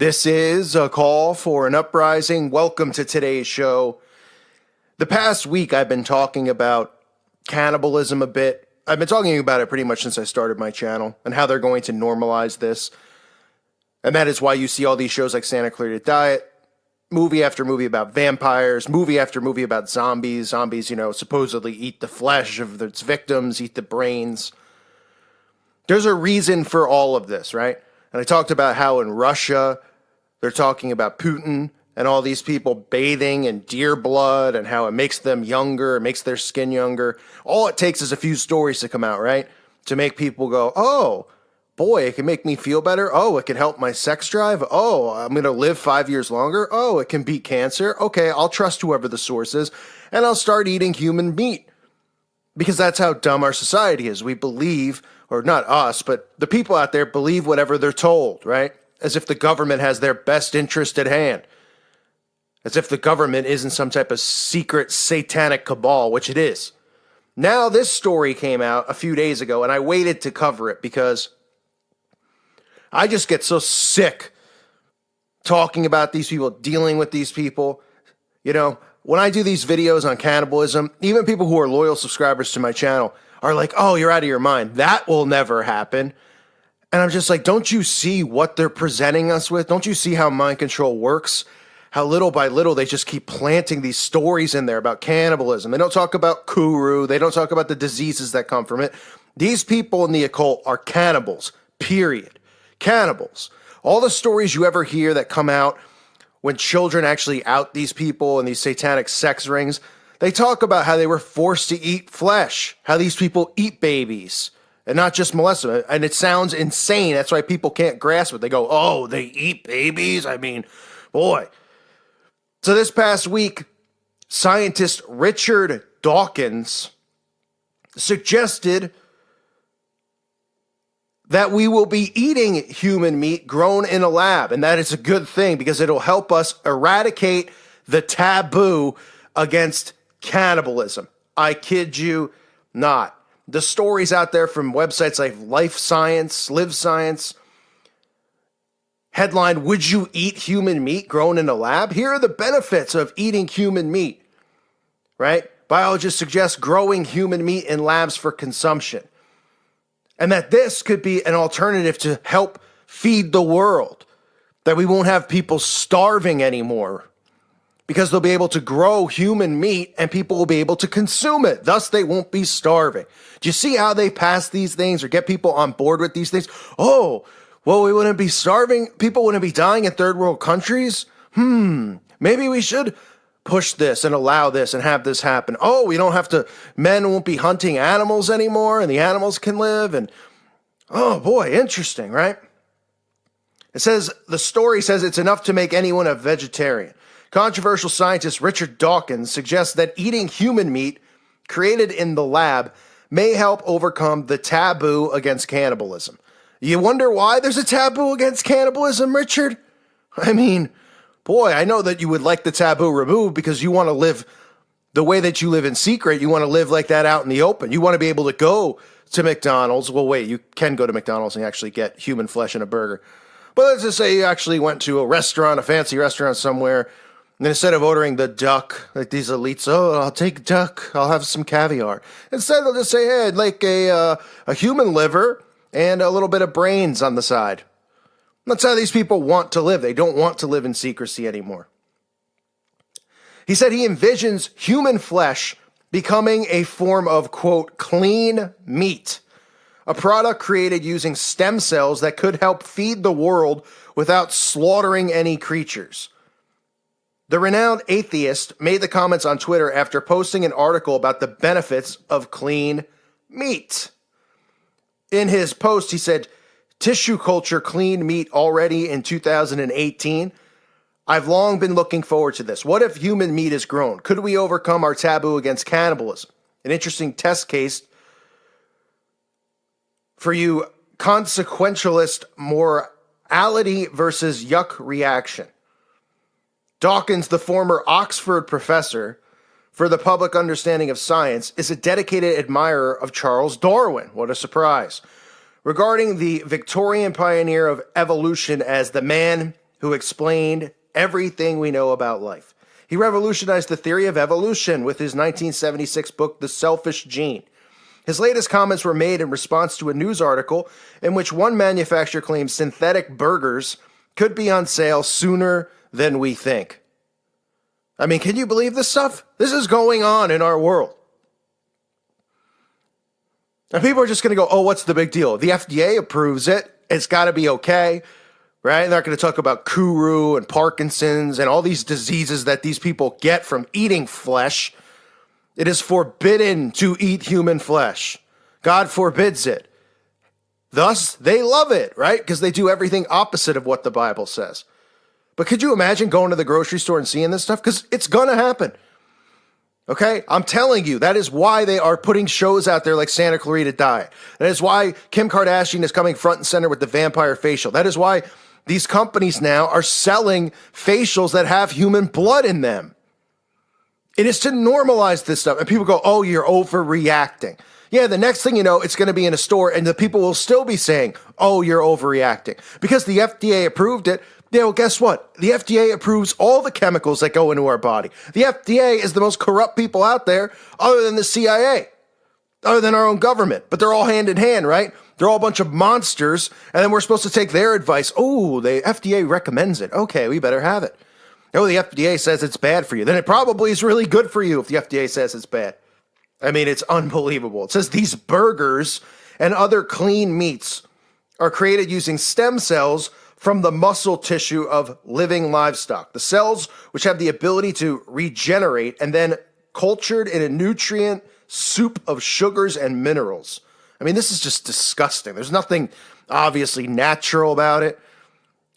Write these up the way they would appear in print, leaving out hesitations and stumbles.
This is a call for an uprising. Welcome to today's show. The past week, I've been talking about cannibalism a bit. I've been talking about it pretty much since I started my channel and how they're going to normalize this. And that is why you see all these shows like Santa Clarita Diet, movie after movie about vampires, movie after movie about zombies. Zombies, supposedly eat the flesh of its victims, eat the brains. There's a reason for all of this, right? And I talked about how in Russia, they're talking about Putin and all these people bathing in deer blood and how it makes them younger, it makes their skin younger. All it takes is a few stories to come out, right? To make people go, oh, boy, it can make me feel better. Oh, it can help my sex drive. Oh, I'm going to live 5 years longer. Oh, it can beat cancer. Okay, I'll trust whoever the source is, and I'll start eating human meat. Because that's how dumb our society is. We believe, or not us, but the people out there believe whatever they're told, right? As if the government has their best interest at hand. As if the government isn't some type of secret satanic cabal, which it is. Now, this story came out a few days ago, and I waited to cover it because I just get so sick talking about these people, dealing with these people. When I do these videos on cannibalism, even people who are loyal subscribers to my channel are like, oh, you're out of your mind. That will never happen. And I'm just like, don't you see what they're presenting us with? Don't you see how mind control works? How little by little they just keep planting these stories in there about cannibalism. They don't talk about Kuru. They don't talk about the diseases that come from it. These people in the occult are cannibals, period. Cannibals. All the stories you ever hear that come out when children actually out these people in these satanic sex rings, they talk about how they were forced to eat flesh, how these people eat babies. And not just molest them. And it sounds insane. That's why people can't grasp it. They go, oh, they eat babies? I mean, boy. So this past week, scientist Richard Dawkins suggested that we will be eating human meat grown in a lab. And that is a good thing because it'll help us eradicate the taboo against cannibalism. I kid you not. The stories out there from websites like Life Science, Live Science. Headline, would you eat human meat grown in a lab? Here are the benefits of eating human meat, right? Biologists suggest growing human meat in labs for consumption. And that this could be an alternative to help feed the world. That we won't have people starving anymore. Because they'll be able to grow human meat and people will be able to consume it. Thus, they won't be starving. Do you see how they pass these things or get people on board with these things? Oh, well, we wouldn't be starving. People wouldn't be dying in third world countries. Maybe we should push this and allow this and have this happen. Oh, we don't have to, men won't be hunting animals anymore and the animals can live. And oh boy, interesting, right? It says, the story says it's enough to make anyone a vegetarian. Controversial scientist Richard Dawkins suggests that eating human meat created in the lab may help overcome the taboo against cannibalism. You wonder why there's a taboo against cannibalism, Richard? I mean, boy, I know that you would like the taboo removed because you want to live the way that you live in secret. You want to live like that out in the open. You want to be able to go to McDonald's. Well, wait, you can go to McDonald's and actually get human flesh in a burger. But let's just say you actually went to a restaurant, a fancy restaurant somewhere, and instead of ordering the duck, like these elites, oh, I'll take duck, I'll have some caviar. Instead, they'll just say, hey, I'd like a human liver and a little bit of brains on the side. That's how these people want to live. They don't want to live in secrecy anymore. He said he envisions human flesh becoming a form of, quote, clean meat, a product created using stem cells that could help feed the world without slaughtering any creatures. The renowned atheist made the comments on Twitter after posting an article about the benefits of clean meat. In his post, he said, tissue culture clean meat already in 2018. I've long been looking forward to this. What if human meat is grown? Could we overcome our taboo against cannibalism? An interesting test case for you consequentialist morality versus yuck reaction. Dawkins, the former Oxford professor for the public understanding of science, is a dedicated admirer of Charles Darwin. What a surprise. Regarding the Victorian pioneer of evolution as the man who explained everything we know about life. He revolutionized the theory of evolution with his 1976 book, The Selfish Gene. His latest comments were made in response to a news article in which one manufacturer claims synthetic burgers could be on sale sooner than we think. I mean, can you believe this stuff? This is going on in our world. And people are just going to go, oh, what's the big deal? The FDA approves it. It's got to be okay, right? They're not going to talk about Kuru and Parkinson's and all these diseases that these people get from eating flesh. It is forbidden to eat human flesh. God forbids it. Thus, they love it, right? Because they do everything opposite of what the Bible says. But could you imagine going to the grocery store and seeing this stuff? Because it's going to happen. Okay? I'm telling you, that is why they are putting shows out there like Santa Clarita Diet. That is why Kim Kardashian is coming front and center with the vampire facial. That is why these companies now are selling facials that have human blood in them. It is to normalize this stuff. And people go, oh, you're overreacting. Yeah, the next thing you know, it's going to be in a store and the people will still be saying, oh, you're overreacting. Because the FDA approved it. Yeah, well, guess what? The FDA approves all the chemicals that go into our body. The FDA is the most corrupt people out there other than the CIA, other than our own government. But they're all hand in hand, right? They're all a bunch of monsters. And then we're supposed to take their advice. Oh, the FDA recommends it. Okay, we better have it. Oh, the FDA says it's bad for you. Then it probably is really good for you if the FDA says it's bad. I mean, it's unbelievable. It says these burgers and other clean meats are created using stem cells from the muscle tissue of living livestock. The cells, which have the ability to regenerate and then cultured in a nutrient soup of sugars and minerals. I mean, this is just disgusting. There's nothing obviously natural about it.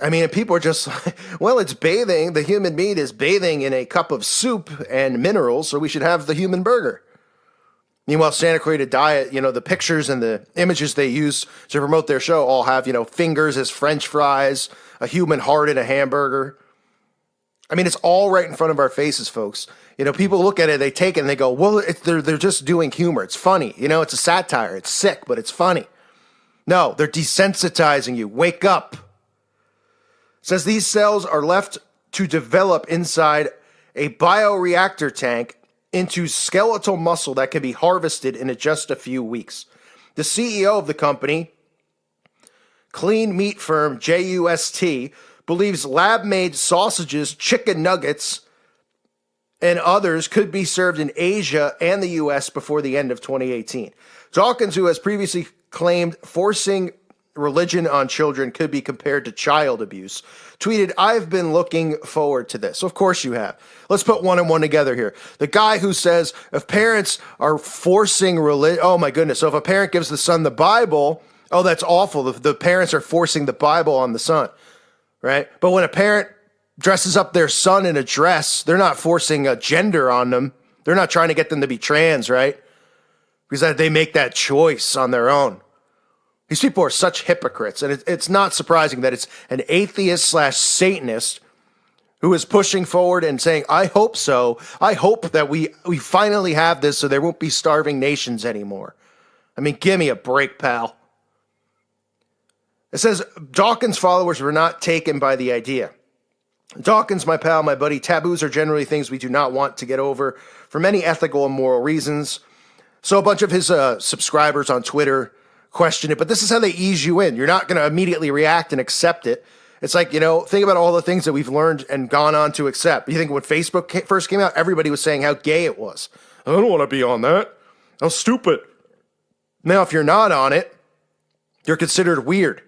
I mean, people are just like, well, it's bathing. The human meat is bathing in a cup of soup and minerals, so we should have the human burger. Meanwhile, Santa Clarita Diet, the pictures and the images they use to promote their show all have, fingers as French fries, a human heart in a hamburger. I mean, it's all right in front of our faces, folks. People look at it, they take it, and they go, well, they're just doing humor. It's funny. It's a satire. It's sick, but it's funny. No, they're desensitizing you. Wake up. It says these cells are left to develop inside a bioreactor tank into skeletal muscle that can be harvested in just a few weeks. The CEO of the company, clean meat firm JUST, believes lab-made sausages, chicken nuggets, and others could be served in Asia and the U.S. before the end of 2018. Dawkins, who has previously claimed forcing religion on children could be compared to child abuse, tweeted, I've been looking forward to this. Of course you have. Let's put one and one together here. The guy who says if parents are forcing religion, oh my goodness. So if a parent gives the son the Bible, oh, that's awful. The parents are forcing the Bible on the son, right? But when a parent dresses up their son in a dress, they're not forcing a gender on them. They're not trying to get them to be trans, right? Because they make that choice on their own. These people are such hypocrites, and it's not surprising that it's an atheist/Satanist who is pushing forward and saying, I hope so. I hope that we finally have this so there won't be starving nations anymore. I mean, give me a break, pal. It says Dawkins' followers were not taken by the idea. Dawkins, my pal, my buddy, taboos are generally things we do not want to get over for many ethical and moral reasons. So a bunch of his subscribers on Twitter question it, but this is how they ease you in. You're not going to immediately react and accept it. It's like, think about all the things that we've learned and gone on to accept. You think when Facebook first came out, everybody was saying how gay it was. I don't want to be on that. How stupid. Now, if you're not on it, you're considered weird,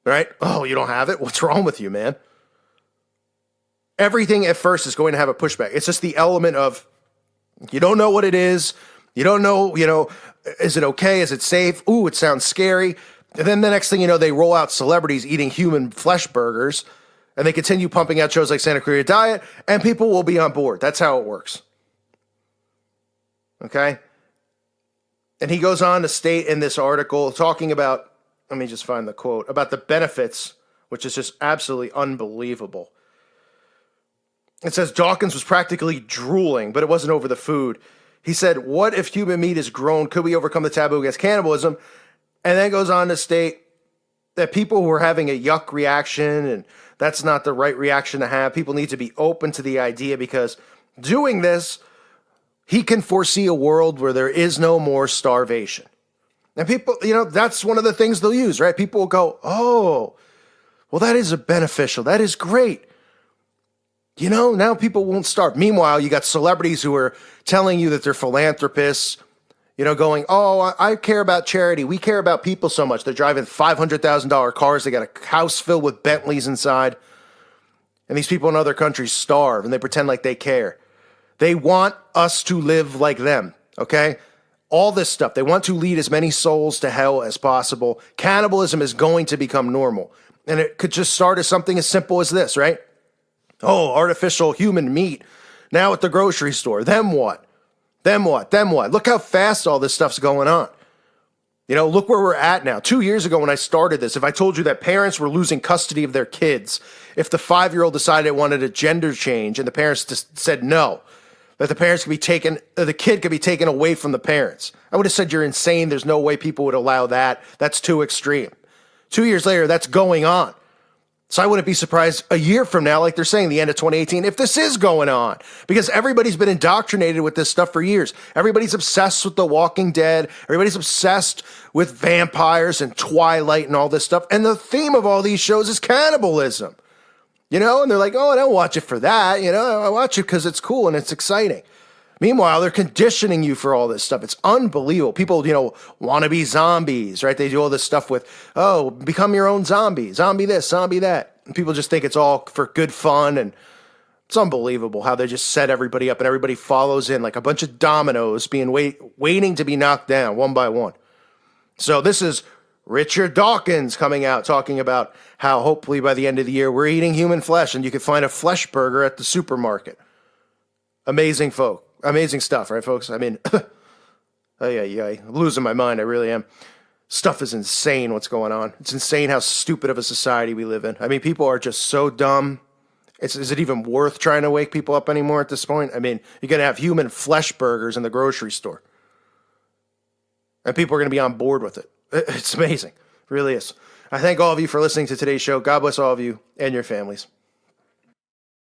right? Oh, you don't have it? What's wrong with you, man? Everything at first is going to have a pushback. It's just the element of you don't know what it is. You don't know, is it okay? Is it safe? Ooh, it sounds scary. And then the next thing you know, they roll out celebrities eating human flesh burgers, and they continue pumping out shows like Santa Clarita Diet, and people will be on board. That's how it works. Okay? And he goes on to state in this article, talking about, let me just find the quote, about the benefits, which is just absolutely unbelievable. It says Dawkins was practically drooling, but it wasn't over the food. He said, what if human meat is grown? Could we overcome the taboo against cannibalism? And then goes on to state, that people were having a yuck reaction, and that's not the right reaction to have. People need to be open to the idea, because doing this, he can foresee a world where there is no more starvation. And people, that's one of the things they'll use, right? People will go, oh, well, that is beneficial. That is great. Now people won't starve. Meanwhile, you got celebrities who are telling you that they're philanthropists, going, oh, I care about charity. We care about people so much. They're driving $500,000 cars. They got a house filled with Bentleys inside. And these people in other countries starve, and they pretend like they care. They want us to live like them, okay? All this stuff. They want to lead as many souls to hell as possible. Cannibalism is going to become normal. And it could just start as something as simple as this, right? Oh, artificial human meat. Now at the grocery store. Then what? Then what? Then what? Look how fast all this stuff's going on. Look where we're at now. 2 years ago when I started this, if I told you that parents were losing custody of their kids, if the 5-year-old decided it wanted a gender change and the parents just said no, that the kid could be taken away from the parents, I would have said you're insane. There's no way people would allow that. That's too extreme. 2 years later, that's going on. So I wouldn't be surprised a year from now, like they're saying, the end of 2018, if this is going on, because everybody's been indoctrinated with this stuff for years. Everybody's obsessed with The Walking Dead. Everybody's obsessed with vampires and Twilight and all this stuff. And the theme of all these shows is cannibalism, and they're like, oh, I don't watch it for that. I watch it because it's cool and it's exciting. Meanwhile, they're conditioning you for all this stuff. It's unbelievable. People, want to be zombies, right? They do all this stuff with, oh, become your own zombie. Zombie this, zombie that. And people just think it's all for good fun. And it's unbelievable how they just set everybody up and everybody follows in like a bunch of dominoes being waiting to be knocked down one by one. So this is Richard Dawkins coming out talking about how hopefully by the end of the year we're eating human flesh and you can find a flesh burger at the supermarket. Amazing stuff, right, folks? I mean, I'm losing my mind. I really am. Stuff is insane what's going on. It's insane how stupid of a society we live in. I mean, people are just so dumb. Is it even worth trying to wake people up anymore at this point? I mean, you're going to have human flesh burgers in the grocery store. And people are going to be on board with it. It's amazing. It really is. I thank all of you for listening to today's show. God bless all of you and your families.